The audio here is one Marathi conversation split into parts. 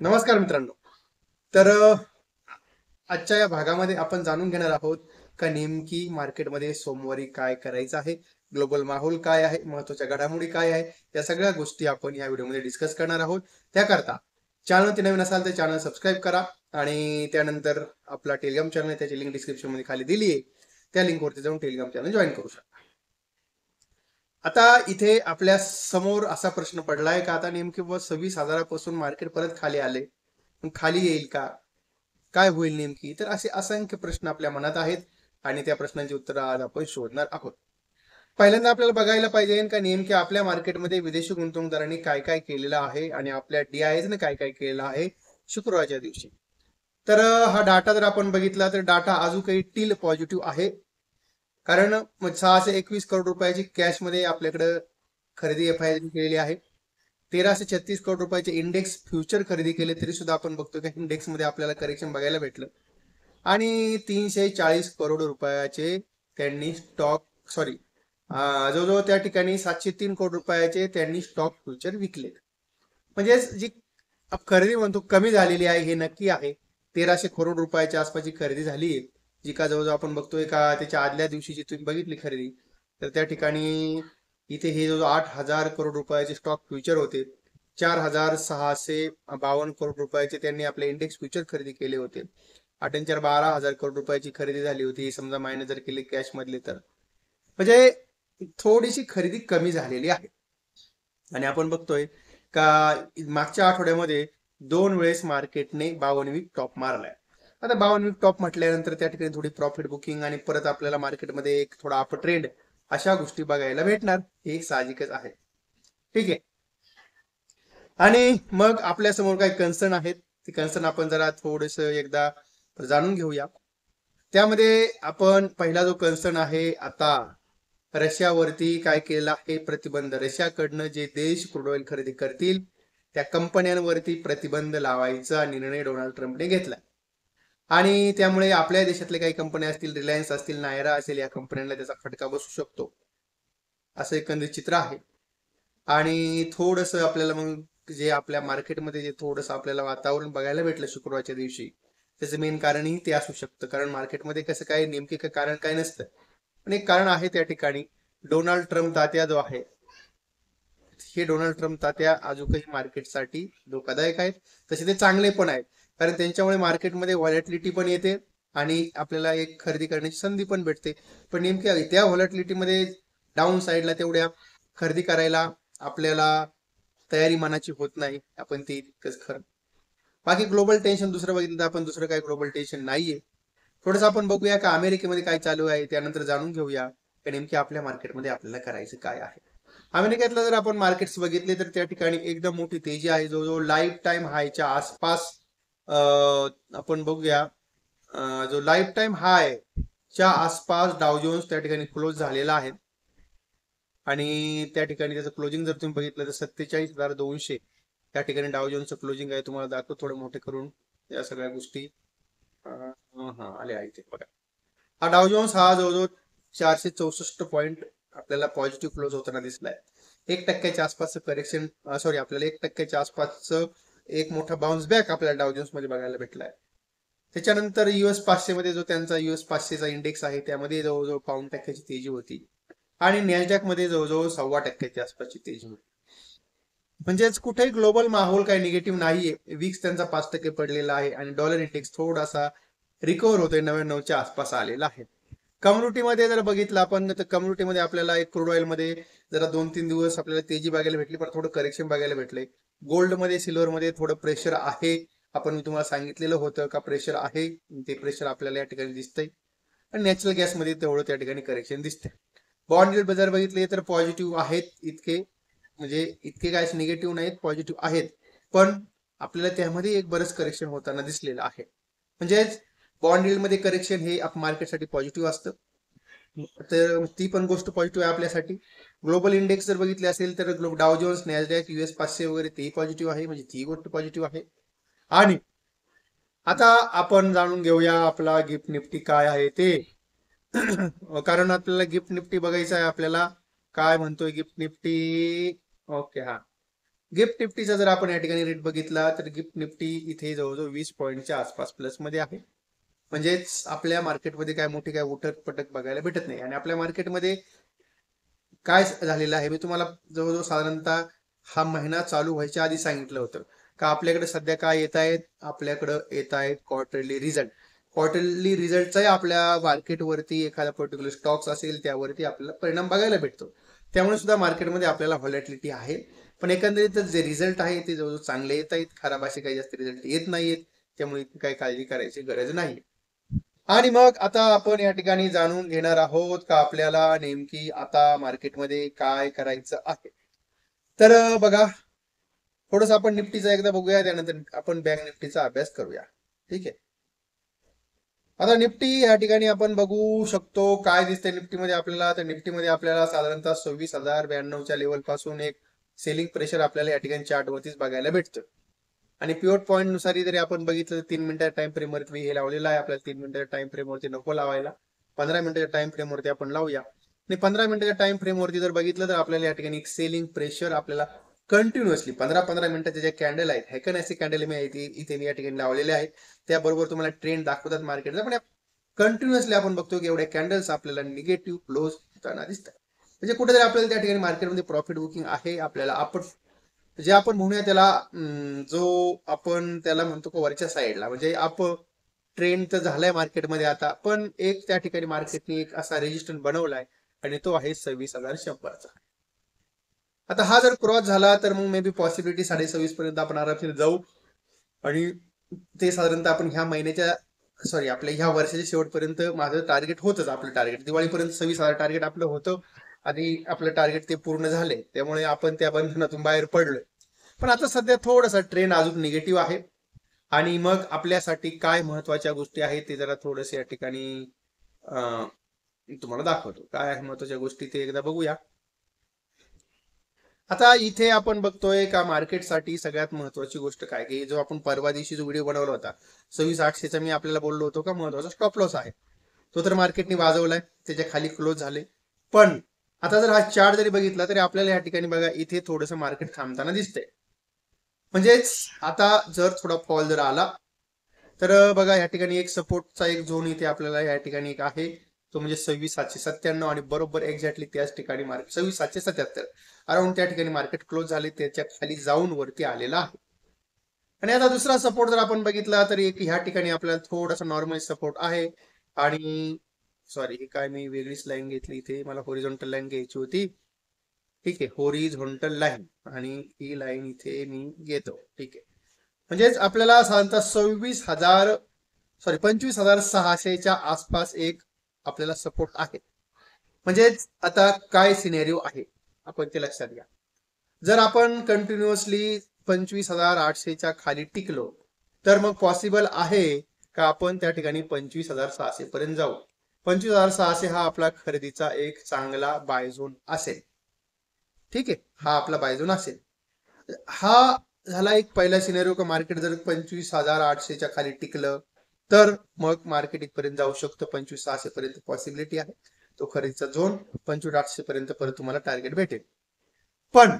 नमस्कार मित्रांनो. तर आजच्या या भागामध्ये आपण जाणून घेणार आहोत का नेमकी मार्केटमध्ये सोमवारी काय करायचं आहे, ग्लोबल माहोल काय आहे, महत्त्वाच्या घडामोडी काय आहे, या सगळ्या गोष्टी आपण या व्हिडिओमध्ये डिस्कस करणार आहोत. त्याकरता चॅनलवरती नवीन असाल तर चॅनल सबस्क्राईब करा आणि त्यानंतर आपला टेलिग्राम चॅनल आहे, त्याची लिंक डिस्क्रिप्शनमध्ये खाली दिली आहे. त्या लिंकवरती जाऊन टेलिग्राम चॅनल जॉईन करू शकता. आता इथे आपल्या समोर असा प्रश्न पडलाय का आता नेमके 26,000पासून मार्केट परत खाली आले, खाली येईल का, काय होईल नेमकी, तर असे असंख्य प्रश्न आपल्या मनात आहेत आणि त्या प्रश्नांची उत्तरं आज आपण शोधणार आहोत. पहिल्यांदा आपल्याला बघायला पाहिजे का नेमके आपल्या मार्केटमध्ये विदेशी गुंतवणूकदारांनी काय काय केलेलं आहे आणि आपल्या DISने काय काय केलेलं आहे शुक्रवारच्या दिवशी. तर हा डाटा जर आपण बघितला तर डाटा अजून काही टील पॉझिटिव्ह आहे, कारण 621 करोड रुपयाची कॅशमध्ये आपल्याकडे खरेदी FII केलेली आहे. 1336 करोड रुपयाचे इंडेक्स फ्युचर खरेदी केले, तरी सुद्धा आपण बघतो की इंडेक्स मध्ये आपल्याला करेक्शन बघायला भेटलं. आणि 340 करोड रुपयाचे त्यांनी स्टॉक जवळजवळ त्या ठिकाणी 703 करोड रुपयाचे त्यांनी स्टॉक फ्युचर विकले. म्हणजे जी खरेदी म्हणतो कमी झालेली आहे हे नक्की आहे. 1300 करोड रुपयाच्या आसपासची खरेदी झाली आहे, जी का जवळजवळ आपण बघतोय का त्याच्या आदल्या दिवशीची तुम्ही बघितली खरेदी, तर त्या ठिकाणी इथे हे जवळजवळ 8,000 करोड रुपयाचे स्टॉक फ्युचर होते. 4,652 करोड रुपयाचे त्यांनी आपले इंडेक्स फ्युचर खरेदी केले होते. 12,000 करोड रुपयाची खरेदी झाली होती, समजा मायनस जर केली कॅश मधले तर. म्हणजे थोडीशी खरेदी कमी झालेली आहे. आणि आपण बघतोय का मागच्या आठवड्यामध्ये 2 वेळेस मार्केटने 52 वीक टॉप मारलाय. आता 52 वीक टॉप म्हटल्यानंतर त्या ठिकाणी थोडी प्रॉफिट बुकिंग आणि परत आपल्याला मार्केटमध्ये एक थोडा अप ट्रेंड अशा गोष्टी बघायला भेटणार, हे साहजिकच आहे. ठीक आहे. आणि मग आपल्या समोर काही कन्सर्न आहेत, ते कन्सर्न आपण जरा थोडस एकदा जाणून घेऊया. त्यामध्ये आपण पहिला जो कन्सर्न आहे, आता रशियावरती काय केलेला आहे प्रतिबंध. रशियाकडनं जे देश क्रूड ऑइल खरेदी करतील त्या कंपन्यांवरती प्रतिबंध लावायचा निर्णय डोनाल्ड ट्रम्पने घेतला. आणि त्यामुळे आपल्या देशातले काही कंपन्या असतील, रिलायन्स असतील, नायरा असेल, या कंपन्यांना त्याचा फटका बसू शकतो, असं एकंदरीत चित्र आहे. आणि थोडस आपल्याला मग जे आपल्या मार्केटमध्ये जे थोडस आपल्याला वातावरण बघायला भेटलं शुक्रवारच्या दिवशी, त्याचं मेन कारणही ते असू शकतं. कारण मार्केटमध्ये कसं काय नेमके काय कारण काय नसतं, पण एक कारण आहे त्या ठिकाणी. डोनाल्ड ट्रम्प तात्या जो आहे, हे डोनाल्ड ट्रम्प तात्या अजूनही मार्केटसाठी धोकादायक आहेत. तसे ते चांगले पण आहेत, कारण त्यांच्यामुळे मार्केटमध्ये व्हॉलॅटिलिटी पण येते आणि आपल्याला एक खरेदी करण्याची संधी पण भेटते. पण नेमक्या त्या व्हॉलॅटिलिटीमध्ये डाऊन साईडला तेवढ्या खरेदी करायला आपल्याला तयारी मनाची होत नाही, आपण ते इतकंच खरं. बाकी ग्लोबल टेन्शन दुसरं बघितलं तर आपण दुसरं काही ग्लोबल टेन्शन नाहीये. थोडंसं आपण बघूया का अमेरिकेमध्ये काय चालू आहे, त्यानंतर जाणून घेऊया की नेमकी आपल्या मार्केटमध्ये आपल्याला करायचं काय आहे. अमेरिकेतलं जर आपण मार्केट्स बघितले तर त्या ठिकाणी एकदम मोठी तेजी आहे, जवळजवळ लाईफ टाईम हायच्या आसपास. आपण बघूया, जो लाईफ टाईम हाय च्या आसपास डाव जोन्स त्या ठिकाणी क्लोज झालेला आहे. आणि त्या ठिकाणी त्याचं क्लोजिंग जर तुम्ही बघितलं तर 47,200 त्या ठिकाणी डाव जोन्सचं क्लोजिंग आहे. तुम्हाला दाखवतो थोडे मोठे करून या सगळ्या गोष्टी. आले आहे ते बघा. हा डाव जोन्स हा जवळजवळ 464 पॉईंट आपल्याला पॉझिटिव्ह क्लोज होताना दिसलाय. 1% आसपासचं करेक्शन, आपल्याला 1% आसपासचं एक मोठा बाउन्स बॅक आपल्याला डाव जोन्स मध्ये बघायला भेटलाय. त्याच्यानंतर US 500 मध्ये जो त्यांचा US 500चा इंडेक्स आहे, त्यामध्ये जवळजवळ 0.5% तेजी होती आणि नॅसडॅक मध्ये जवळजवळ 1.25% आसपासची तेजी होती. म्हणजेच कुठेही ग्लोबल माहोल काही निगेटिव्ह नाहीये. विक्स त्यांचा 5% पडलेला आहे आणि डॉलर इंडेक्स थोडासा रिकव्हर होतोय, 99च्या आसपास आलेला आहे. कम्युनिटीमध्ये जर बघितलं आपण तर कम्युनिटीमध्ये आपल्याला एक क्रूड ऑइल मध्ये जरा 2-3 दिवस आपल्याला तेजी बघायला भेटली, पण थोडं करेक्शन बघायला भेटलंय. गोल्डमध्ये, सिल्वरमध्ये थोडं प्रेशर आहे. आपण मी तुम्हाला सांगितलेलं होतं का प्रेशर आहे, ते प्रेशर आपल्याला या ठिकाणी दिसतंय. आणि नॅचरल गॅसमध्ये तेवढं त्या ठिकाणी करेक्शन दिसतंय. बॉन्ड यील्ड बाजार बघितले तर पॉझिटिव्ह आहेत इतके, म्हणजे इतके काय निगेटिव्ह नाहीत, पॉझिटिव्ह आहेत. पण आपल्याला त्यामध्ये एक बरंच करेक्शन होताना दिसलेलं आहे. म्हणजेच बॉन्ड यील्ड मध्ये करेक्शन हे मार्केटसाठी पॉझिटिव्ह असतं, तर ती पण गोष्ट पॉझिटिव्ह आहे आपल्यासाठी. ग्लोबल इंडेक्स जर बघितले असेल तर डाव जोन्स, नॅसडॅक, US 500 वगैरे तेही पॉझिटिव्ह आहे, म्हणजे ती गोष्ट पॉझिटिव्ह आहे. आणि आता आपण जाणून घेऊया आपला गिफ्ट निफ्टी काय आहे ते. कारण आपल्याला गिफ्ट निफ्टी बघायचं आहे आपल्याला. काय म्हणतोय गिफ्ट निफ्टी? ओके, हा. गिफ्ट निफ्टीचा जर आपण या ठिकाणी रेट बघितला तर गिफ्ट निफ्टी इथे जवळजवळ 20 पॉईंटच्या आसपास प्लस मध्ये आहे. म्हणजेच आपल्या मार्केटमध्ये काय मोठी काय उठक पटक बघायला भेटत नाही. आणि आपल्या मार्केटमध्ये काय झालेलं आहे, मी तुम्हाला जवळजवळ साधारणतः हा महिना चालू व्हायच्या आधी सांगितलं होतं का आपल्याकडे सध्या काय येत आहेत, आपल्याकडे येत आहेत क्वार्टरली रिझल्ट. क्वार्टरली रिझल्टचाही आपल्या मार्केटवरती एखादा पर्टिक्युलर स्टॉक्स असेल त्यावरती आपल्याला परिणाम बघायला भेटतो. त्यामुळे सुद्धा मार्केटमध्ये आपल्याला व्हॉलॅटिलिटी आहे. पण एकंदरीत जे रिझल्ट आहे ते जवळजवळ चांगले येत आहेत, खराब असे काही जास्त रिझल्ट येत नाहीयेत. त्यामुळे काही काळजी करायची गरज नाही. आणि मग आता आपण या ठिकाणी जाणून घेणार आहोत का आपल्याला नेमकी आता मार्केटमध्ये काय करायचं आहे. तर बघा, थोडस आपण निफ्टीचा एकदा बघूया, त्यानंतर आपण बँक निफ्टीचा अभ्यास करूया. ठीक आहे. आता निफ्टी या ठिकाणी आपण बघू शकतो काय दिसतंय निफ्टीमध्ये आपल्याला. तर निफ्टीमध्ये आपल्याला साधारणतः 26,092च्या लेवल पासून एक सेलिंग प्रेशर आपल्याला या ठिकाणी चार्ट वरतीच बघायला भेटतं. आणि पिवट पॉईंट नुसार जरी आपण बघितलं तर 3 मिनिटाच्या टाइम फ्रेम वरती हे लावलेलं आहे. आपल्याला 3 मिनिटाच्या टाइम फ्रेम वरती नको लावायला, 15 मिनिटाच्या टाइम फ्रेम वरती आपण लावूया. आणि 15 मिनिटाच्या टाइम फ्रेम वरती जर बघितलं तर आपल्याला या ठिकाणी एक सेलिंग प्रेशर आपल्याला कंटिन्युअसली 15-15 मिनिटाचे जे कॅन्डल आहेत, हेकनॅसी कॅन्डल मी इथे या ठिकाणी लावलेले आहेत. त्याबरोबर तुम्हाला ट्रेंड दाखवतात मार्केटचा. पण कंटिन्युअसली आपण बघतो की एवढ्या कॅन्डल्स आपल्याला निगेटिव्ह क्लोज होताना दिसतात. म्हणजे कुठेतरी आपल्याला त्या ठिकाणी मार्केटमध्ये प्रॉफिट बुकिंग आहे. आपल्याला आपण जे आपण म्हणूया त्याला जो आपण त्याला म्हणतो की वरच्या साईडला म्हणजे आप ट्रेंड तर झालाय मार्केटमध्ये आता, पण एक त्या ठिकाणी मार्केटने एक असा रेजिस्टन्स बनवलाय आणि तो आहे 26,100चा. आता हा जर क्रॉस झाला तर मग मे बी पॉसिबिलिटी 26.5 पर्यंत आपण आरामशीर जाऊ. आणि ते साधारणतः आपण ह्या महिन्याच्या आपल्या ह्या वर्षाच्या शेवटपर्यंत माझं टार्गेट होतच. आपलं टार्गेट दिवाळीपर्यंत 26,000 टार्गेट आपलं होतं आणि आपलं टार्गेट ते पूर्ण झाले. त्यामुळे आपण त्या बंधनातून बाहेर पडलोय. पण आता सध्या थोडासा ट्रेंड अजून निगेटिव्ह आहे. आणि मग आपल्यासाठी काय महत्वाच्या गोष्टी आहेत ते जरा थोडेसे या ठिकाणी तुम्हाला दाखवतो. काय आहे महत्वाच्या गोष्टी ते एकदा बघूया. आता इथे आपण बघतोय का मार्केटसाठी सगळ्यात महत्वाची गोष्ट काय, की जो आपण परवा दिवशी जो व्हिडिओ बनवला होता 26,800चा, मी आपल्याला बोललो होतो का महत्वाचा स्टॉप लॉस आहे. तो तर मार्केटने वाजवलाय, त्याच्या खाली क्लोज झाले. पण आता जर हा चार्ट जरी बघितला तरी आपल्याला या ठिकाणी बघा इथे थोडंसं मार्केट थांबताना दिसतंय. म्हणजेच आता जर थोडा फॉल जर आला तर बघा या ठिकाणी एक सपोर्टचा एक झोन इथे आपल्याला या ठिकाणी एक आहे, तो म्हणजे 26,797. आणि बरोबर एक्झॅक्टली त्याच ठिकाणी मार्केट 26,777 अराउंड त्या ठिकाणी मार्केट क्लोज झाले, त्याच्या खाली जाऊन वरती आलेला आहे. आणि आता दुसरा सपोर्ट जर आपण बघितला तर एक ह्या ठिकाणी आपल्याला थोडासा नॉर्मल सपोर्ट आहे. आणि हे काय मी वेगळीच लाईन घेतली, इथे मला होरिझॉन्टल लाईन घ्यायची होती. ठीक आहे, होरिझॉन्टल लाईन, आणि ही लाईन इथे मी घेतो. ठीक आहे, म्हणजेच आपल्याला साधारणतः 25,600च्या आसपास एक आपल्याला सपोर्ट आहे. म्हणजेच आता काय सिनेरिओ आहे आपण ते लक्षात घ्या. जर आपण कंटिन्युअसली 25,800च्या खाली टिकलो तर मग पॉसिबल आहे का आपण त्या ठिकाणी 25,600 पर्यंत जाऊ. 25,600 हा आपला खरेदीचा एक चांगला बाय झोन असेल. ठीक आहे, हा आपला बाय झोन असेल. हा झाला एक पहिला सिनेरिओ का मार्केट जर 25,800च्या खाली टिकलं तर मग मार्केट इथपर्यंत जाऊ शकतं. 25,600 पर्यंत पॉसिबिलिटी आहे. तो खरेदीचा झोन 25,800 पर्यंत परत तुम्हाला टार्गेट भेटेल. पण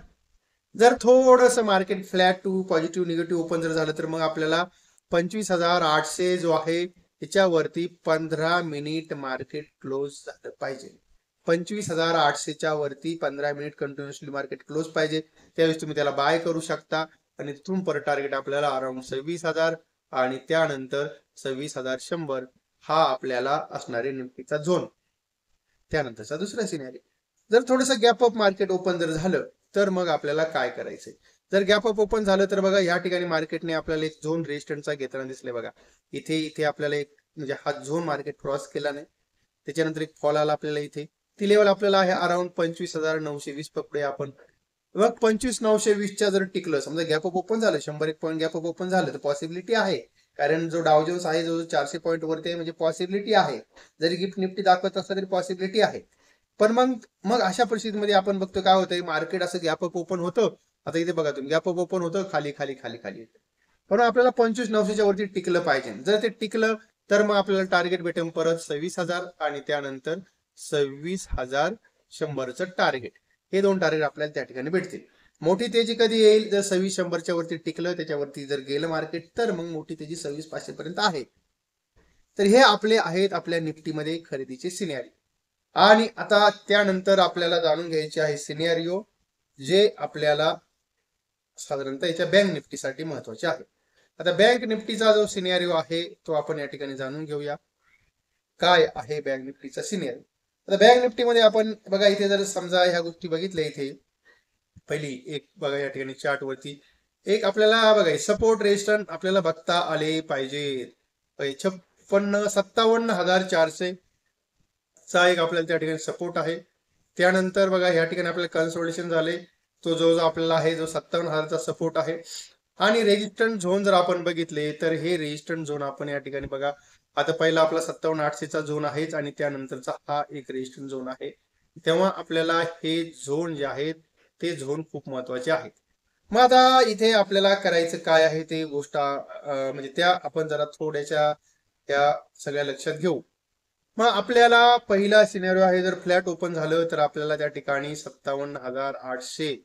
जर थोडस market flat to positive negative open जर झालं तर मग आपल्याला 25,800 जो आहे त्याच्यावरती 15 मिनिट मार्केट क्लोज झालं पाहिजे. 25,800च्या वरती 15 मिनिट कंटिन्युअसली मार्केट क्लोज पाहिजे. त्यावेळेस तुम्ही त्याला बाय करू शकता आणि तिथून परत टार्गेट आपल्याला अराउंड 26,000 आणि त्यानंतर 26,100 हा आपल्याला असणारे निफ्टीचा झोन. त्यानंतरचा दुसरा सिनेरिओ, जर थोडंसं गॅप अप मार्केट ओपन जर झालं तर मग आपल्याला काय करायचंय. जर गॅप अप ओपन झालं तर बघा या ठिकाणी मार्केटने आपल्याला एक झोन रेजिस्टन्सचा घेताना दिसले. बघा इथे आपल्याला एक म्हणजे हा झोन मार्केट क्रॉस केला नाही, त्याच्यानंतर एक फॉल आला आपल्याला इथे. ती लेवल आपल्याला आहे अराउंड 25,920 पकडूया आपण. मग 25,920च्या जर टिकलं, समजा गॅप अप ओपन झालं, 101 पॉईंट गॅप अप ओपन झालं तर पॉसिबिलिटी आहे, कारण जो डाव जोन्स आहे जो 400 पॉईंट वरती आहे, म्हणजे पॉसिबिलिटी आहे. जरी गिफ्ट निफ्टी दाखवत असला तरी पॉसिबिलिटी आहे. पण मग अशा परिस्थितीमध्ये आपण बघतो काय होतंय, मार्केट असं गॅप अप ओपन होतं. आता इथे बघा तुम्ही गॅप अप ओपन होतं, खाली खाली खाली खाली, पण आपल्याला 25,900च्या वरती टिकलं पाहिजे. जर ते टिकलं तर मग आपल्याला टार्गेट भेटेल परत 26,000 आणि त्यानंतर 26,100चं टार्गेट. हे दोन टार्गेट आपल्याला त्या ठिकाणी भेटतील. मोठी तेजी कधी येईल जर 2600च्या वरती टिकलं, त्याच्यावरती जर गेलं मार्केट, तर मग मोठी तेजी 26,500 पर्यंत आहे. तर हे आपले आहेत आपल्या निफ्टीमध्ये खरेदीचे सिनेरिओ. आणि आता त्यानंतर आपल्याला जाणून घ्यायचे आहे सिनेरिओ जे आपल्याला साधारणतः याच्या बँक निफ्टीसाठी महत्वाचे आहे. आता बँक निफ्टीचा जो सिनेरिओ आहे तो आपण या ठिकाणी जाणून घेऊया. काय आहे बँक निफ्टीचा सिनेरिओ? आता बँक निफ्टीमध्ये आपण बघा इथे जर समजा ह्या गोष्टी बघितल्या, इथे पहिली एक बघा या ठिकाणी चार्ट वरती एक आपल्याला बघा सपोर्ट रेजिस्टन्स आपल्याला बघता आले पाहिजे. 57,400 चा एक आपल्याला त्या ठिकाणी सपोर्ट आहे. त्यानंतर बघा या ठिकाणी आपल्याला कन्सोलिडेशन झाले, तो जो आपल्याला आहे जो 57,000चा सपोर्ट आहे. आणि रेजिस्टन्स झोन जर आपण बघितले तर हे रेजिस्टन्स झोन आपण या ठिकाणी बघा, आता पहिला आपला 57,800चा झोन आहेच आणि त्यानंतरचा हा एक रेजिस्टन्स झोन आहे. तेव्हा आपल्याला हे झोन जे आहेत ते झोन खूप महत्वाचे आहेत. मग आता इथे आपल्याला करायचं काय आहे ते गोष्ट म्हणजे त्या आपण जरा थोड्याशा त्या सगळ्या लक्षात घेऊ. मग आपल्याला पहिला सिनेरिओ आहे, जर फ्लॅट ओपन झालं तर आपल्याला त्या ठिकाणी 57,800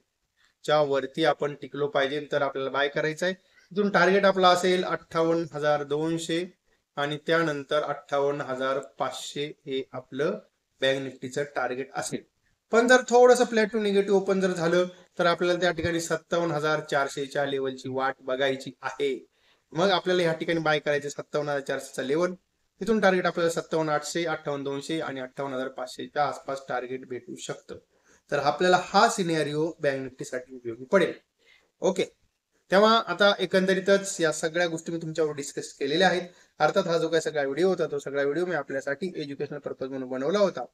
च्या वरती आपण टिकलो पाहिजे, तर आपल्याला बाय करायचं आहे. इथून टार्गेट आपला असेल 58,200 आणि त्यानंतर 58,500 हे आपलं बँक निफ्टीचं टार्गेट असेल. पण जर थोडंसं फ्लॅट टू निगेटिव्ह ओपन जर झालं तर आपल्याला त्या ठिकाणी 57,400च्या लेवलची वाट बघायची आहे. मग आपल्याला या ठिकाणी बाय करायचे 57,400चा लेवल. इथून टार्गेट आपल्याला 57,800, 58,200 आणि 58,500च्या आसपास टार्गेट भेटू शकतं. तर आपल्याला हा सिनेरिओ बँक निफ्टीसाठी उपयोगी पडेल. ओके, तेव्हा आता एकंदरीतच या सगळ्या गोष्टी मी तुमच्यावर डिस्कस केलेल्या आहेत. अर्थात हा जो काही सगळा व्हिडिओ होता तो सगळा व्हिडिओ मी आपल्यासाठी एज्युकेशनल पर्पज म्हणून बनवला होता.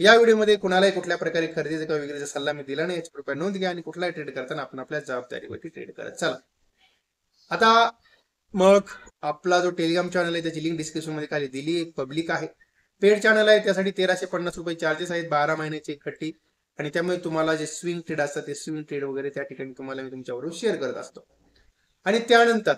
या व्हिडिओमध्ये कुणालाही कुठल्या प्रकारे खरेदीचा किंवा विक्रीचा सल्ला मी दिला नाही, याची कृपया नोंद घ्या आणि कुठलाही ट्रेड करताना आपण आपल्या जबाबदारीवरती ट्रेड करत चला. आता मग आपला जो टेलिग्राम चॅनल आहे त्याची लिंक डिस्क्रिप्शन मध्ये खाली दिली, एक पब्लिक आहे. पेड चॅनल आहे त्यासाठी 1350 रुपये चार्जेस आहेत, 12 महिन्याची एकखट्टी. आणि त्यामुळे तुम्हाला जे स्विंग ट्रेड असतात ते स्विंग ट्रेड वगैरे त्या ठिकाणी तुम्हाला मी तुमच्याबरोबर शेअर करत असतो. आणि त्यानंतर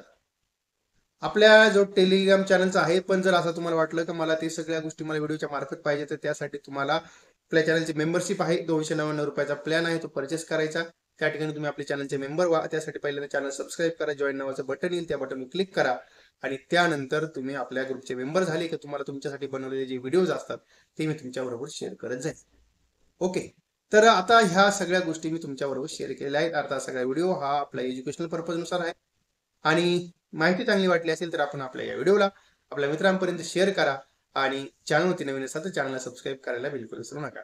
आपल्या जो टेलिग्राम चॅनलचा आहे, पण जर असं तुम्हाला वाटलं की मला ते सगळ्या गोष्टी मला व्हिडिओच्या मार्फत पाहिजे, तर त्यासाठी तुम्हाला आपल्या चॅनलची मेंबरशिप आहे, 299 रुपयाचा प्लॅन आहे, तो परचेस करायचा. त्या ठिकाणी तुम्ही आपल्या चॅनलचे मेंबर व्हा. त्यासाठी पहिल्यांदा चॅनल सबस्क्राईब करा, जॉईन नावाचं बटन येईल त्या बटनवर क्लिक करा आणि त्यानंतर तुम्ही आपल्या ग्रुपचे मेंबर झाले की तुम्हाला तुमच्यासाठी बनवलेले जे व्हिडिओज असतात ते मी तुमच्याबरोबर शेअर करत जाईल. ओके, तर आता ह्या सगळ्या गोष्टी मी तुमच्याबरोबर शेअर केलेल्या आहेत. आता सगळा व्हिडिओ हा आपला एज्युकेशनल पर्पज नुसार आहे आणि माहिती चांगली वाटली असेल तर आपण आपल्या या व्हिडिओला आपल्या मित्रांपर्यंत शेअर करा आणि चॅनलवरती नवीन असाल तर चॅनलला सबस्क्राईब करायला बिलकुल विसरू नका.